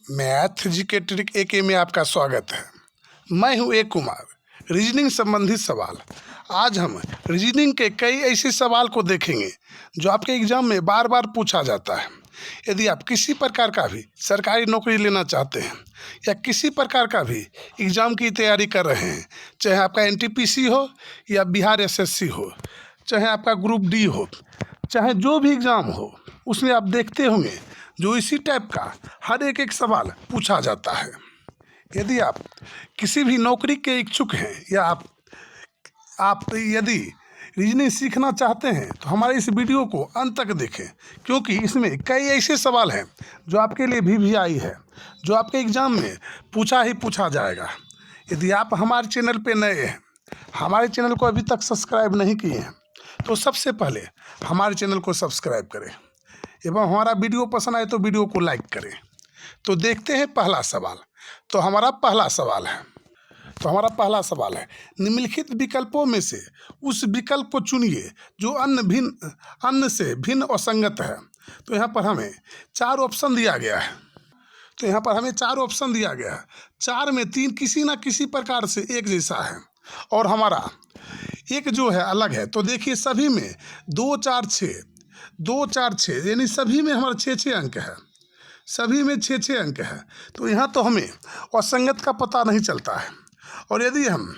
Math GK trick एके में आपका स्वागत है। मैं हूं ए कुमार। रीजनिंग संबंधित सवाल। आज हम रीजनिंग के कई ऐसे सवाल को देखेंगे जो आपके एग्जाम में बार बार पूछा जाता है। यदि आप किसी प्रकार का भी सरकारी नौकरी लेना चाहते हैं या किसी प्रकार का भी एग्ज़ाम की तैयारी कर रहे हैं, चाहे आपका एनटीपीसी हो या बिहार एसएससी हो, चाहे आपका ग्रुप डी हो, चाहे जो भी एग्ज़ाम हो, उसमें आप देखते होंगे जो इसी टाइप का हर एक सवाल पूछा जाता है। यदि आप किसी भी नौकरी के इच्छुक हैं या आप यदि रीजनिंग सीखना चाहते हैं तो हमारे इस वीडियो को अंत तक देखें, क्योंकि इसमें कई ऐसे सवाल हैं जो आपके लिए भी आई है, जो आपके एग्ज़ाम में पूछा जाएगा। यदि आप हमारे चैनल पे नए हैं, हमारे चैनल को अभी तक सब्सक्राइब नहीं किए हैं, तो सबसे पहले हमारे चैनल को सब्सक्राइब करें एवं हमारा वीडियो पसंद आए तो वीडियो को लाइक करें। तो देखते हैं पहला सवाल। तो हमारा पहला सवाल है निम्नलिखित विकल्पों में से उस विकल्प को चुनिए जो अन्य से भिन्न और संगत है। तो यहाँ पर हमें चार ऑप्शन दिया गया है। चार में तीन किसी ना किसी प्रकार से एक जैसा है और हमारा एक जो है अलग है। तो देखिए सभी में 2 4 6 यानी सभी में हमारा 6 अंक है, सभी में 6 अंक है। तो यहाँ तो हमें असंगत का पता नहीं चलता है। और यदि हम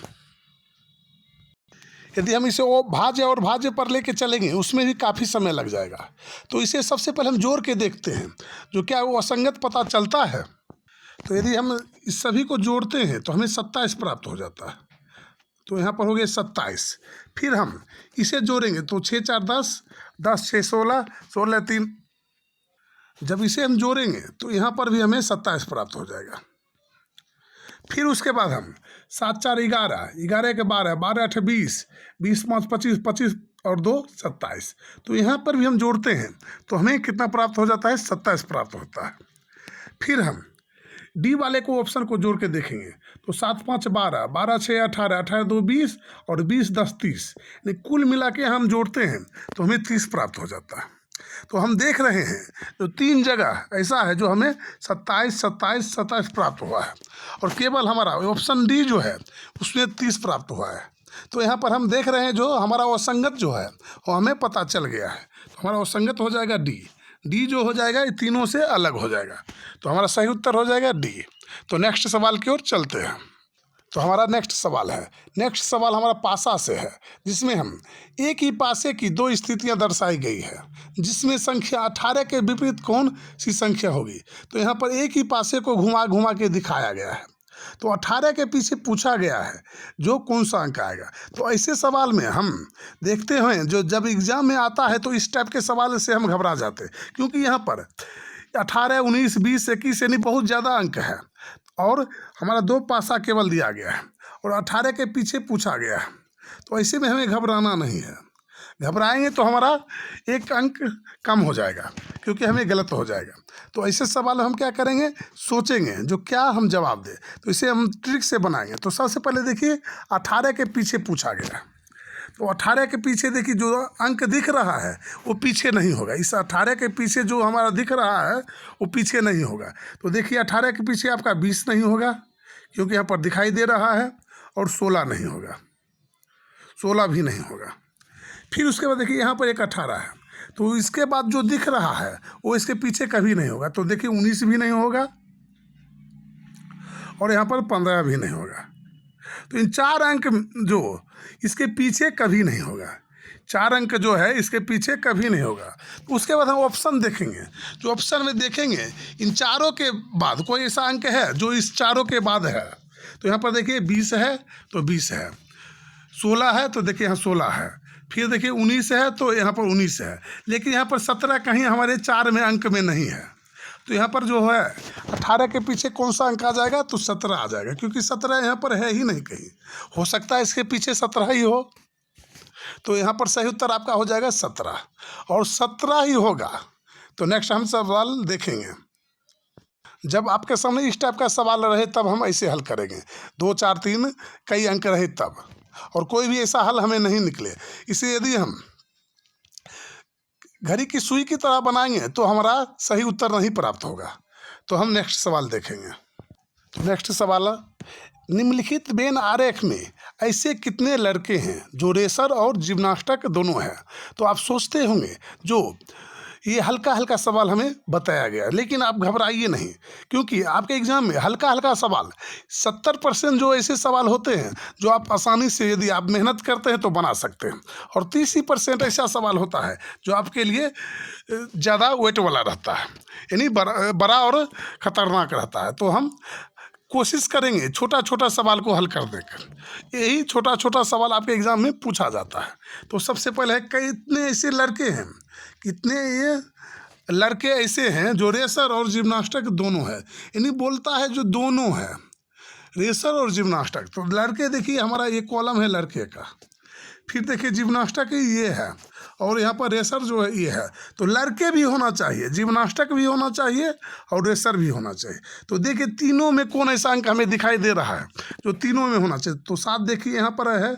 इसे भाज्य पर लेके चलेंगे उसमें भी काफ़ी समय लग जाएगा। तो इसे सबसे पहले हम जोड़ के देखते हैं जो क्या वो असंगत पता चलता है। तो यदि हम इस सभी को जोड़ते हैं तो हमें 27 प्राप्त हो जाता है। तो यहाँ पर हो गए 27। फिर हम इसे जोड़ेंगे तो 6 4 10, 10 6 16, 16 3। जब इसे हम जोड़ेंगे तो यहाँ पर भी हमें 27 प्राप्त हो जाएगा। फिर उसके बाद हम 7 4 11, 11 के 12, 12 8 20, 20 5 25, 25 और 2 27। तो यहाँ पर भी हम जोड़ते हैं तो हमें कितना प्राप्त हो जाता है? 27 प्राप्त होता है। फिर हम डी वाले को ऑप्शन को जोड़ के देखेंगे तो 7 5 12, 12 6 18, 18 2 20 और 20 10 30। कुल मिला के हम जोड़ते हैं तो हमें 30 प्राप्त हो जाता है। तो हम देख रहे हैं जो 3 जगह ऐसा है जो हमें 27 27 27 प्राप्त हुआ है और केवल हमारा ऑप्शन डी जो है उसमें 30 प्राप्त हुआ है। तो यहाँ पर हम देख रहे हैं जो हमारा असंगत जो है वो हमें पता चल गया है। तो हमारा असंगत हो जाएगा डी जो हो जाएगा ये तीनों से अलग हो जाएगा। तो हमारा सही उत्तर हो जाएगा डी। तो नेक्स्ट सवाल की ओर चलते हैं। तो हमारा नेक्स्ट सवाल हमारा पासा से है, जिसमें हम एक ही पासे की 2 स्थितियां दर्शाई गई है जिसमें संख्या 18 के विपरीत कौन सी संख्या होगी। तो यहाँ पर एक ही पासे को घुमा के दिखाया गया है। तो 18 के पीछे पूछा गया है जो कौन सा अंक आएगा। तो ऐसे सवाल में हम देखते हैं जो जब एग्जाम में आता है तो इस टाइप के सवाल से हम घबरा जाते हैं, क्योंकि यहाँ पर 18 19 20 21 यानी बहुत ज़्यादा अंक है और हमारा 2 पासा केवल दिया गया है और 18 के पीछे पूछा गया है। तो ऐसे में हमें घबराना नहीं है। घबराएंगे तो हमारा 1 अंक कम हो जाएगा, क्योंकि हमें गलत हो जाएगा। तो ऐसे सवाल हम क्या करेंगे, सोचेंगे जो क्या हम जवाब दें। तो इसे हम ट्रिक से बनाएंगे। तो सबसे पहले देखिए 18 के पीछे पूछा गया। तो 18 के पीछे देखिए जो अंक दिख रहा है वो पीछे नहीं होगा। इस 18 के पीछे जो हमारा दिख रहा है वो पीछे नहीं होगा। तो देखिए 18 के पीछे आपका 20 नहीं होगा, क्योंकि यहाँ पर दिखाई दे रहा है, और 16 नहीं होगा, 16 भी नहीं होगा। फिर उसके बाद देखिए यहाँ पर एक 18 है, तो इसके बाद जो दिख रहा है वो इसके पीछे कभी नहीं होगा। तो देखिए 19 भी नहीं होगा और यहाँ पर 15 भी नहीं होगा। तो इन 4 अंक जो इसके पीछे कभी नहीं होगा, 4 अंक जो है इसके पीछे कभी नहीं होगा। तो उसके बाद हम ऑप्शन देखेंगे। जो ऑप्शन में देखेंगे इन चारों के बाद कोई ऐसा अंक है जो इस चारों के बाद है। तो यहाँ पर देखिए 20 है तो 20 है, 16 है तो देखिए यहाँ 16 है, फिर देखिए 19 है तो यहाँ पर 19 है, लेकिन यहाँ पर 17 कहीं हमारे 4 में अंक में नहीं है। तो यहाँ पर जो है 18 के पीछे कौन सा अंक आ जाएगा, तो 17 आ जाएगा, क्योंकि 17 यहाँ पर है ही नहीं कहीं। हो सकता है इसके पीछे 17 ही हो। तो यहाँ पर सही उत्तर आपका हो जाएगा 17, और 17 ही होगा। तो नेक्स्ट हम सवाल देखेंगे। जब आपके सामने इस टाइप का सवाल रहे तब हम ऐसे हल करेंगे। 2 4 3 कई अंक रहे तब, और कोई भी ऐसा हल हमें नहीं निकले। इसे यदि हम घड़ी की सुई की तरह बनाएंगे तो हमारा सही उत्तर नहीं प्राप्त होगा। तो हम नेक्स्ट सवाल देखेंगे। तो नेक्स्ट सवाल, निम्नलिखित वेन आरेख में ऐसे कितने लड़के हैं जो रेसर और जिम्नास्टिक दोनों हैं। तो आप सोचते होंगे जो ये हल्का हल्का सवाल हमें बताया गया, लेकिन आप घबराइए नहीं, क्योंकि आपके एग्जाम में हल्का हल्का सवाल 70% जो ऐसे सवाल होते हैं जो आप आसानी से यदि आप मेहनत करते हैं तो बना सकते हैं, और 30% ऐसा सवाल होता है जो आपके लिए ज़्यादा वेट वाला रहता है, यानी बड़ा और ख़तरनाक रहता है। तो हम कोशिश करेंगे छोटा छोटा सवाल को हल कर देकर, यही छोटा छोटा सवाल आपके एग्ज़ाम में पूछा जाता है। तो सबसे पहले है, कितने ऐसे लड़के हैं, कितने ये लड़के ऐसे हैं जो रेसर और जिम्नास्टिक दोनों है, यानी बोलता है जो दोनों है, रेसर और जिम्नास्टिक। तो लड़के देखिए हमारा ये कॉलम है लड़के का, फिर देखिए जिम्नास्टिक ये है, और यहाँ पर रेसर जो है ये है। तो लड़के भी होना चाहिए, जिम्नास्टिक भी होना चाहिए और रेसर भी होना चाहिए। तो देखिए तीनों में कौन ऐसा अंक हमें दिखाई दे रहा है जो तीनों में होना चाहिए। तो 7 देखिए यहाँ पर है,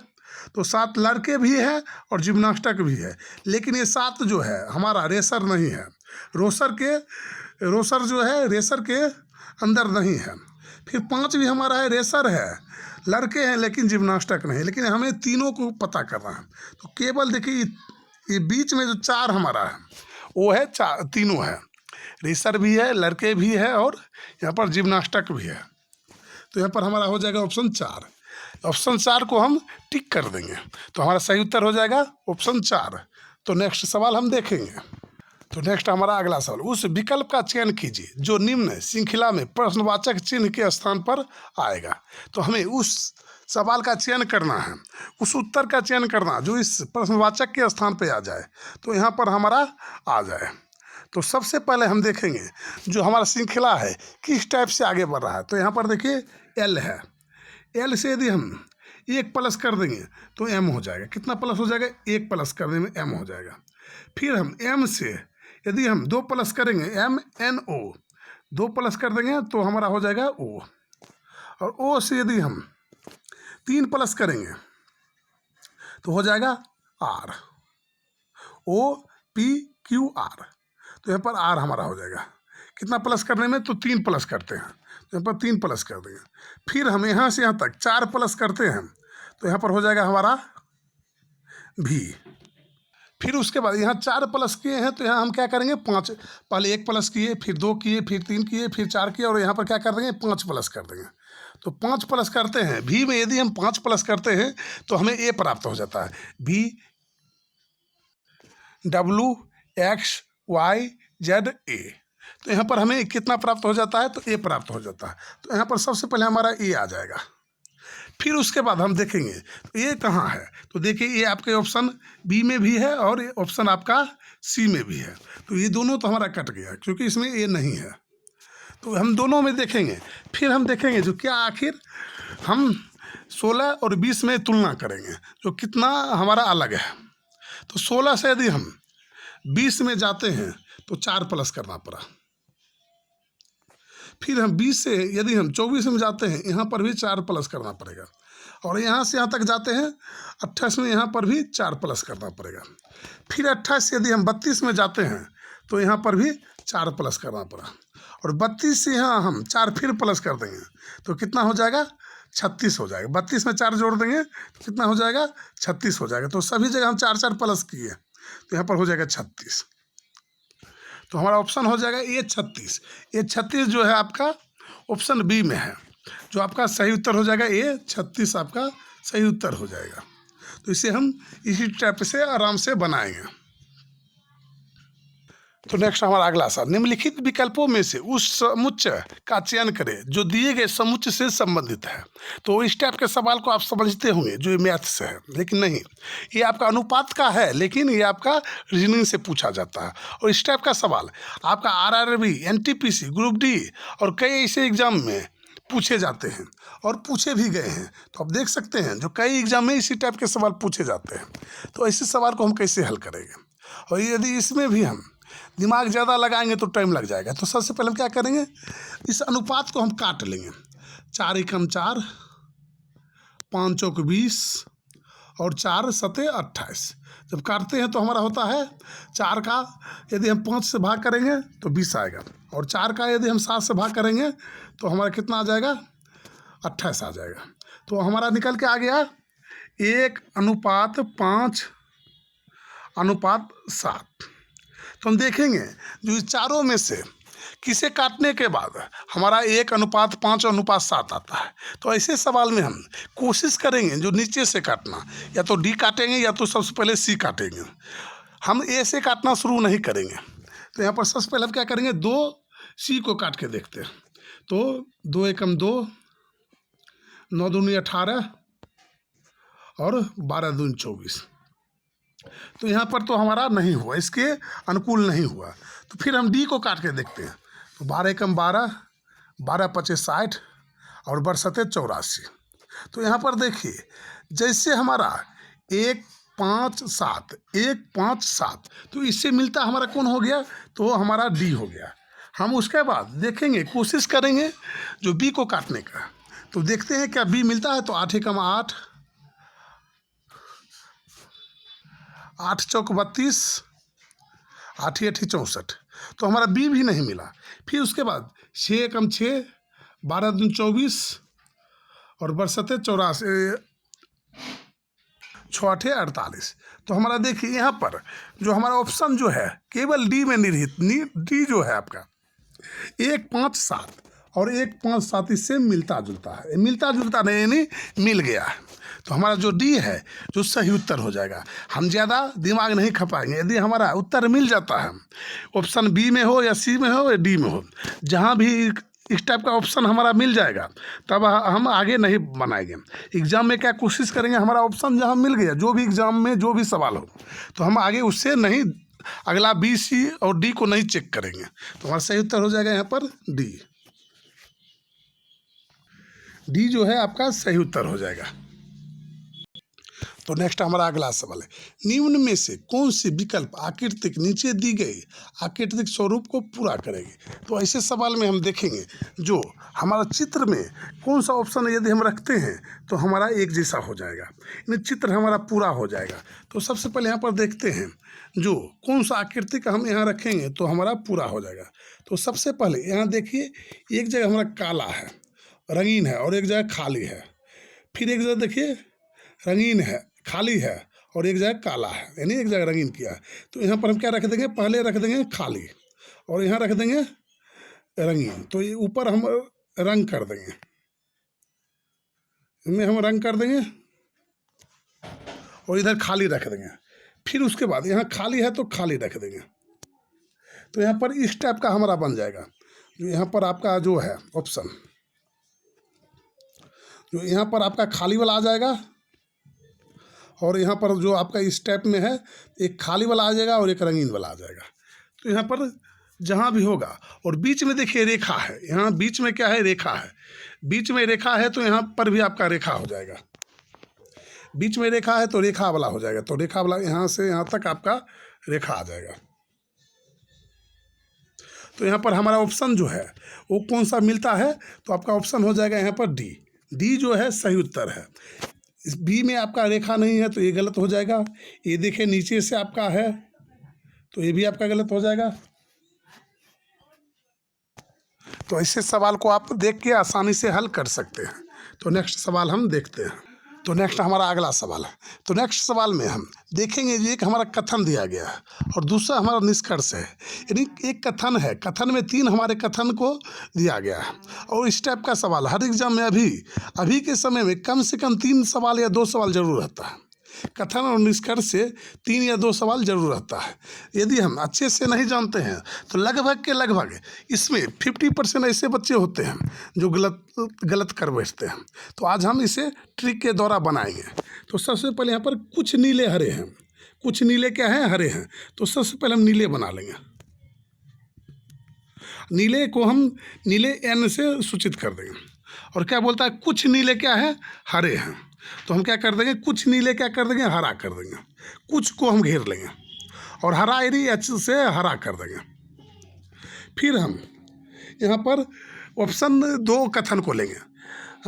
तो 7 लड़के भी है और जिम्नास्टिक भी है, लेकिन ये 7 जो है हमारा रेसर नहीं है, रोसर जो है रेसर के अंदर नहीं है। फिर 5 भी हमारा है, रेसर है, लड़के हैं लेकिन जिम्नास्टिक नहीं, लेकिन हमें तीनों को पता करना है। तो केवल देखिए ये बीच में जो 4 हमारा है वो है, तीनों है, रेसर भी है, लड़के भी है और यहाँ पर जिम्नास्टिक भी है। तो यहाँ पर हमारा हो जाएगा ऑप्शन 4। ऑप्शन 4 को हम टिक कर देंगे, तो हमारा सही उत्तर हो जाएगा ऑप्शन 4। तो नेक्स्ट सवाल हम देखेंगे। तो नेक्स्ट हमारा अगला सवाल, उस विकल्प का चयन कीजिए जो निम्न श्रृंखला में प्रश्नवाचक चिन्ह के स्थान पर आएगा। तो हमें उस सवाल का चयन करना है, उस उत्तर का चयन करना जो इस प्रश्नवाचक के स्थान पर आ जाए, तो यहाँ पर हमारा आ जाए। तो सबसे पहले हम देखेंगे जो हमारा श्रृंखला है किस टाइप से आगे बढ़ रहा है। तो यहाँ पर देखिए एल है, एल से यदि हम 1 प्लस कर देंगे तो एम हो जाएगा। कितना प्लस हो जाएगा? 1 प्लस करने में एम हो जाएगा। फिर हम एम से यदि हम 2 प्लस करेंगे, एम एन ओ, 2 प्लस कर देंगे तो हमारा हो जाएगा ओ, और ओ से यदि हम 3 प्लस करेंगे तो हो जाएगा R, O P Q R. तो यहाँ पर आर हमारा हो जाएगा। कितना प्लस करने में? तो 3 प्लस करते हैं, तो यहाँ पर 3 प्लस कर देंगे। फिर हम यहाँ से यहाँ तक 4 प्लस करते हैं, तो यहाँ पर हो जाएगा हमारा भी। फिर उसके बाद यहाँ 4 प्लस किए हैं तो यहाँ हम क्या करेंगे? 5, पहले 1 प्लस किए, फिर 2 किए, फिर 3 किए, फिर 4 किए, और यहाँ पर क्या कर देंगे? 5 प्लस कर देंगे। तो 5 प्लस करते हैं, भी में यदि हम 5 प्लस करते हैं तो हमें ए प्राप्त हो जाता है, B W X Y Z A. तो यहाँ पर हमें कितना प्राप्त हो जाता है? तो ए प्राप्त हो जाता है। तो यहाँ पर सबसे पहले हमारा ए आ जाएगा। फिर उसके बाद हम देखेंगे तो ये कहाँ है। तो देखिए ये आपके ऑप्शन बी में भी है और ये ऑप्शन आपका सी में भी है। तो ये दोनों तो हमारा कट गया क्योंकि इसमें ये नहीं है। तो हम दोनों में देखेंगे। फिर हम देखेंगे जो क्या आखिर हम 16 और 20 में तुलना करेंगे जो कितना हमारा अलग है। तो 16 से यदि हम 20 में जाते हैं तो 4 प्लस करना पड़ा। फिर हम 20 से यदि हम 24 में जाते हैं, यहाँ पर भी 4 प्लस करना पड़ेगा। और यहाँ से यहाँ तक जाते हैं 28 में, यहाँ पर भी 4 प्लस करना पड़ेगा। फिर 28 से यदि हम 32 में जाते हैं तो यहाँ पर भी 4 प्लस करना पड़ा। और 32 से यहाँ हम 4 फिर प्लस कर देंगे तो कितना हो जाएगा? 36 हो जाएगा। 32 में 4 जोड़ देंगे तो कितना हो जाएगा? 36 हो जाएगा। तो सभी जगह हम 4 प्लस किए तो यहाँ पर हो जाएगा 36। तो हमारा ऑप्शन हो जाएगा ये 36। ये 36 जो है आपका ऑप्शन बी में है, जो आपका सही उत्तर हो जाएगा। ये 36 आपका सही उत्तर हो जाएगा। तो इसे हम इसी टाइप से आराम से बनाएंगे। तो नेक्स्ट हमारा अगला सवाल, निम्नलिखित विकल्पों में से उस समुच्चय का चयन करें जो दिए गए समुच्चय से संबंधित है। तो इस टाइप के सवाल को आप समझते होंगे जो ये मैथ से है, लेकिन नहीं, ये आपका अनुपात का है, लेकिन ये आपका रीजनिंग से पूछा जाता है। और इस टाइप का सवाल आपका RRB, NTPC, ग्रुप डी और कई ऐसे एग्जाम में पूछे जाते हैं और पूछे भी गए हैं। तो आप देख सकते हैं जो कई एग्जाम में इसी टाइप के सवाल पूछे जाते हैं। तो ऐसे सवाल को हम कैसे हल करेंगे? और यदि इसमें भी हम दिमाग ज़्यादा लगाएंगे तो टाइम लग जाएगा। तो सबसे पहले हम क्या करेंगे? इस अनुपात को हम काट लेंगे। 4 एकम 4, 5 चौक 20 और 4 सते 28। जब काटते हैं तो हमारा होता है 4 का यदि हम 5 से भाग करेंगे तो 20 आएगा। और 4 का यदि हम 7 से भाग करेंगे तो हमारा कितना आ जाएगा, 28 आ जाएगा। तो हमारा निकल के आ गया 1:5:7। तो हम देखेंगे जो इस चारों में से किसे काटने के बाद हमारा 1:5:7 आता है। तो ऐसे सवाल में हम कोशिश करेंगे जो नीचे से काटना, या तो डी काटेंगे या तो सबसे पहले सी काटेंगे। हम ए से काटना शुरू नहीं करेंगे। तो यहाँ पर सबसे पहले हम क्या करेंगे, 2 सी को काट के देखते हैं। तो 2 एकम 2, 9 दूनी 18 और 12 दूनी 24। तो यहाँ पर तो हमारा नहीं हुआ, इसके अनुकूल नहीं हुआ। तो फिर हम डी को काट के देखते हैं। तो 12 एकम 12, 12 25 60 और 12 84। तो यहाँ पर देखिए जैसे हमारा 1:5:7 तो इससे मिलता हमारा कौन हो गया, तो हमारा डी हो गया। हम उसके बाद देखेंगे, कोशिश करेंगे जो बी को काटने का। तो देखते हैं क्या बी मिलता है। तो 8 एकम 8, 8 चौक 32, 8 8 64। तो हमारा बी भी नहीं मिला। फिर उसके बाद 6 एकम 6, 12 दूनी 24 और 12 84, 6 8 48। तो हमारा देखिए यहाँ पर जो हमारा ऑप्शन जो है केवल डी में निहित, डी जो है आपका 1:5:7 और 1:5:7 इससे मिलता जुलता है, मिलता जुलता नहीं यानी मिल गया है। तो हमारा जो डी है जो सही उत्तर हो जाएगा। हम ज़्यादा दिमाग नहीं खपाएंगे। यदि हमारा उत्तर मिल जाता है, ऑप्शन बी में हो या सी में हो या डी में हो, जहाँ भी इस टाइप का ऑप्शन हमारा मिल जाएगा तब हम आगे नहीं बनाएंगे। एग्ज़ाम में क्या कोशिश करेंगे, हमारा ऑप्शन जहाँ मिल गया, जो भी एग्ज़ाम में जो भी सवाल हो, तो हम आगे उससे नहीं, अगला बी सी और डी को नहीं चेक करेंगे। तो हमारा सही उत्तर हो जाएगा यहाँ पर डी। डी जो है आपका सही उत्तर हो जाएगा। तो नेक्स्ट हमारा अगला सवाल है, निम्न में से कौन सी विकल्प आकृतिक नीचे दी गई आकृतिक स्वरूप को पूरा करेगी। तो ऐसे सवाल में हम देखेंगे जो हमारा चित्र में कौन सा ऑप्शन यदि हम रखते हैं तो हमारा एक जैसा हो जाएगा, यानी चित्र हमारा पूरा हो जाएगा। तो सबसे पहले यहाँ पर देखते हैं जो कौन सा आकृतिक हम यहाँ रखेंगे तो हमारा पूरा हो जाएगा। तो सबसे पहले यहाँ देखिए, एक जगह हमारा काला है, रंगीन है, और एक जगह खाली है। फिर एक जगह देखिए रंगीन है, खाली है, और एक जगह काला है, यानी एक जगह रंगीन किया है। तो यहाँ पर हम क्या रख देंगे, पहले रख देंगे खाली और यहाँ रख देंगे रंगीन। तो ये ऊपर हम रंग कर देंगे, इनमें हम रंग कर देंगे और इधर खाली रख देंगे। फिर उसके बाद यहाँ खाली है तो खाली रख देंगे। तो यहाँ पर इस टाइप का हमारा बन जाएगा। जो यहाँ पर आपका जो है ऑप्शन, जो यहाँ पर आपका खाली वाला आ जाएगा और यहाँ पर जो आपका इस टाइप में है एक खाली वाला आ जाएगा और एक रंगीन वाला आ जाएगा। तो यहाँ पर जहाँ भी होगा, और बीच में देखिए रेखा है, यहाँ बीच में क्या है, रेखा है। बीच में रेखा है तो यहाँ पर भी आपका रेखा हो जाएगा। बीच में रेखा है तो रेखा वाला हो जाएगा। तो रेखा वाला यहाँ से यहाँ तक आपका रेखा आ जाएगा। तो यहाँ पर हमारा ऑप्शन जो है वो कौन सा मिलता है, तो आपका ऑप्शन हो जाएगा यहाँ पर डी। डी जो है सही उत्तर है। इस बी में आपका रेखा नहीं है तो ये गलत हो जाएगा। ये देखिए नीचे से आपका है तो ये भी आपका गलत हो जाएगा। तो ऐसे सवाल को आप देख के आसानी से हल कर सकते हैं। तो नेक्स्ट सवाल हम देखते हैं। तो नेक्स्ट हमारा अगला सवाल है। तो नेक्स्ट सवाल में हम देखेंगे जी, एक हमारा कथन दिया गया है और दूसरा हमारा निष्कर्ष है। यानी एक कथन है, कथन में 3 हमारे कथन को दिया गया है। और इस टाइप का सवाल हर एग्जाम में अभी के समय में कम से कम 3 सवाल या 2 सवाल जरूर रहता है। कथन और निष्कर्ष से 3 या 2 सवाल जरूर रहता है। यदि हम अच्छे से नहीं जानते हैं तो लगभग इसमें 50% ऐसे बच्चे होते हैं जो गलत कर बैठते हैं। तो आज हम इसे ट्रिक के द्वारा बनाएंगे। तो सबसे पहले यहाँ पर कुछ नीले हरे हैं, कुछ नीले क्या है, हरे हैं। तो सबसे पहले हम नीले बना लेंगे। नीले को हम नीले एन से सूचित कर देंगे। और क्या बोलता है, कुछ नीले क्या है, हरे हैं। तो हम क्या कर देंगे, कुछ नीले क्या कर देंगे, हरा कर देंगे। कुछ को हम घेर लेंगे और हरा एरी एच से हरा कर देंगे। फिर हम यहाँ पर ऑप्शन 2 कथन को लेंगे।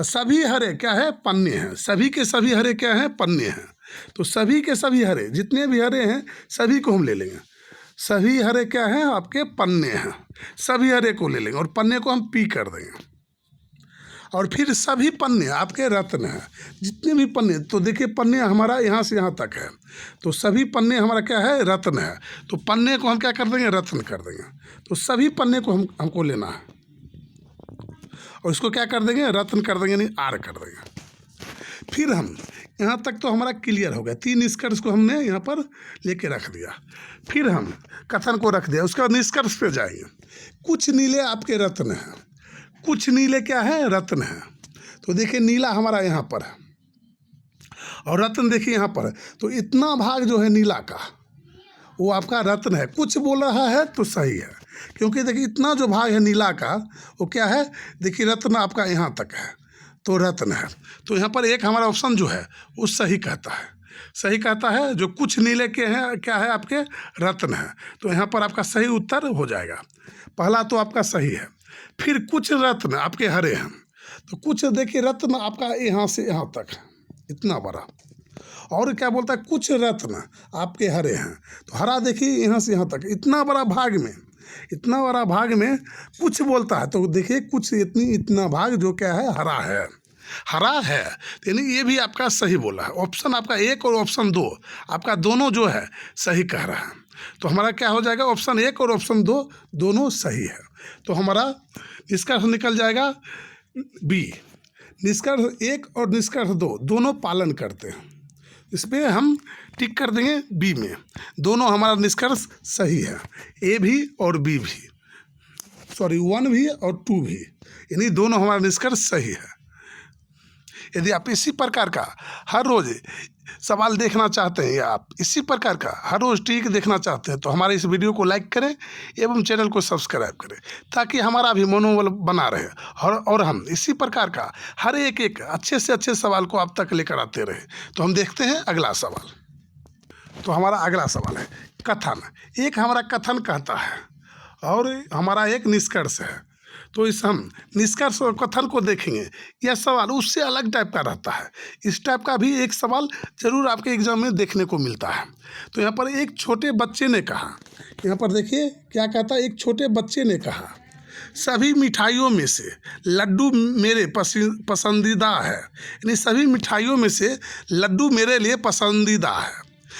सभी हरे क्या है, पन्ने हैं। सभी के सभी हरे क्या हैं, पन्ने हैं। तो सभी के सभी हरे, जितने भी हरे हैं सभी को हम ले लेंगे। सभी हरे क्या हैं आपके पन्ने हैं, सभी हरे को ले लेंगे और पन्ने को हम पी कर देंगे। और फिर सभी पन्ने आपके रत्न हैं, जितने भी पन्ने, तो देखिए पन्ने हमारा यहाँ से यहाँ तक है, तो सभी पन्ने हमारा क्या है रत्न है, तो पन्ने को हम क्या कर देंगे रत्न कर देंगे। तो सभी पन्ने को हमको लेना है और इसको क्या कर देंगे रत्न कर देंगे, नहीं आर कर देंगे। फिर हम यहाँ तक तो हमारा क्लियर हो गया, 3 निष्कर्ष को हमने यहाँ पर लेके रख दिया। फिर हम कथन को रख दिया, उसके बाद निष्कर्ष पे जाएंगे। कुछ नीले आपके रत्न हैं, कुछ नीले क्या है रत्न है, तो देखिए नीला हमारा यहाँ पर है और रत्न देखिए यहाँ पर है, तो इतना भाग जो है नीला का वो आपका रत्न है। कुछ बोल रहा है तो सही है, क्योंकि देखिए इतना जो भाग है नीला का वो क्या है, देखिए रत्न आपका यहाँ तक है तो रत्न है। तो यहाँ पर एक हमारा ऑप्शन जो है वो सही कहता है, सही कहता है। जो कुछ नीले के हैं क्या है आपके रत्न है, तो यहाँ पर आपका सही उत्तर हो जाएगा, पहला तो आपका सही है। फिर कुछ रत्न आपके हरे हैं, तो कुछ देखिए रत्न आपका यहाँ से यहाँ तक है इतना बड़ा, और क्या बोलता है कुछ रत्न आपके हरे हैं, तो हरा देखिए यहाँ से यहाँ तक इतना बड़ा भाग में, इतना बड़ा भाग में कुछ बोलता है, तो देखिए कुछ इतना भाग जो क्या है हरा है, हरा है, यानी ये भी आपका सही बोला है। ऑप्शन आपका 1 और ऑप्शन 2 आपका दोनों जो है सही कह रहा है, तो हमारा क्या हो जाएगा ऑप्शन 1 और ऑप्शन 2 दोनों सही है। तो हमारा निष्कर्ष निकल जाएगा बी, निष्कर्ष 1 और निष्कर्ष 2 दोनों पालन करते हैं, इस पर हम टिक कर देंगे बी में, दोनों हमारा निष्कर्ष सही है, ए भी और बी भी, सॉरी 1 भी और 2 भी, यानी दोनों हमारा निष्कर्ष सही है। यदि आप इसी प्रकार का हर रोज़ सवाल देखना चाहते हैं या आप इसी प्रकार का हर रोज़ ट्रिक देखना चाहते हैं, तो हमारे इस वीडियो को लाइक करें एवं चैनल को सब्सक्राइब करें, ताकि हमारा भी मनोबल बना रहे और हम इसी प्रकार का हर एक अच्छे से अच्छे सवाल को आप तक लेकर आते रहे। तो हम देखते हैं अगला सवाल। तो हमारा अगला सवाल है कथन। एक हमारा कथन कहता है और हमारा एक निष्कर्ष है, तो इस हम निष्कर्ष और कथन को देखेंगे। यह सवाल उससे अलग टाइप का रहता है, इस टाइप का भी एक सवाल जरूर आपके एग्जाम में देखने को मिलता है। तो यहाँ पर एक छोटे बच्चे ने कहा, यहाँ पर देखिए क्या कहता है, एक छोटे बच्चे ने कहा सभी मिठाइयों में से लड्डू मेरे पसंदीदा है, यानी सभी मिठाइयों में से लड्डू मेरे लिए पसंदीदा है,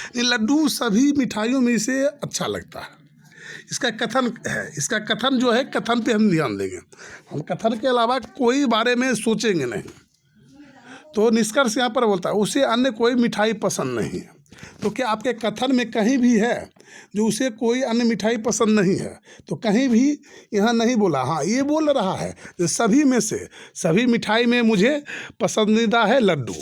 यानी लड्डू सभी मिठाइयों में से अच्छा लगता है। इसका कथन है, इसका कथन जो है कथन पे हम ध्यान देंगे, हम कथन के अलावा कोई बारे में सोचेंगे नहीं। तो निष्कर्ष यहाँ पर बोलता है उसे अन्य कोई मिठाई पसंद नहीं है, तो क्या आपके कथन में कहीं भी है जो उसे कोई अन्य मिठाई पसंद नहीं है? तो कहीं भी यहाँ नहीं बोला। हाँ, ये बोल रहा है जो सभी में से सभी मिठाई में मुझे पसंदीदा है लड्डू,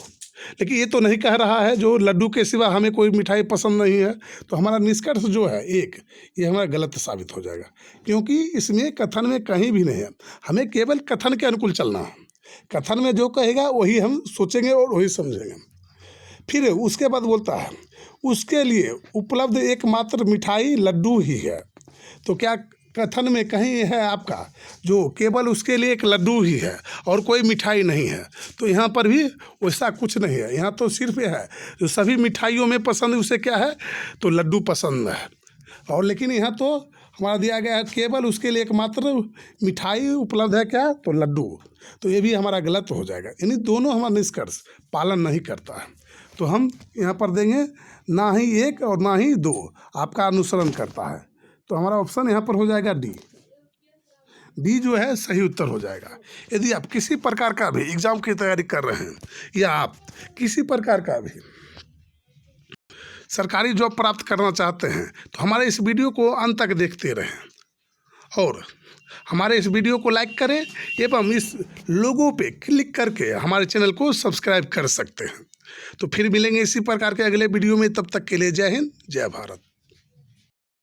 लेकिन ये तो नहीं कह रहा है जो लड्डू के सिवा हमें कोई मिठाई पसंद नहीं है। तो हमारा निष्कर्ष जो है ये हमारा गलत साबित हो जाएगा, क्योंकि इसमें कथन में कहीं भी नहीं है। हमें केवल कथन के अनुकूल चलना है, कथन में जो कहेगा वही हम सोचेंगे और वही समझेंगे। फिर उसके बाद बोलता है उसके लिए उपलब्ध एकमात्र मिठाई लड्डू ही है, तो क्या कथन में कहीं है आपका जो केवल उसके लिए एक लड्डू ही है और कोई मिठाई नहीं है? तो यहाँ पर भी वैसा कुछ नहीं है, यहाँ तो सिर्फ यह है जो सभी मिठाइयों में पसंद उसे क्या है तो लड्डू पसंद है, और लेकिन यहाँ तो हमारा दिया गया है केवल उसके लिए एकमात्र मिठाई उपलब्ध है क्या तो लड्डू, तो ये भी हमारा गलत हो जाएगा, यानी दोनों हमारा निष्कर्ष पालन नहीं करता है। तो हम यहाँ पर देंगे ना ही 1 और ना ही 2 आपका अनुसरण करता है, तो हमारा ऑप्शन यहाँ पर हो जाएगा डी जो है सही उत्तर हो जाएगा। यदि आप किसी प्रकार का भी एग्ज़ाम की तैयारी कर रहे हैं या आप किसी प्रकार का भी सरकारी जॉब प्राप्त करना चाहते हैं, तो हमारे इस वीडियो को अंत तक देखते रहें और हमारे इस वीडियो को लाइक करें एवं इस लोगो पे क्लिक करके हमारे चैनल को सब्सक्राइब कर सकते हैं। तो फिर मिलेंगे इसी प्रकार के अगले वीडियो में, तब तक के लिए जय हिंद जय भारत।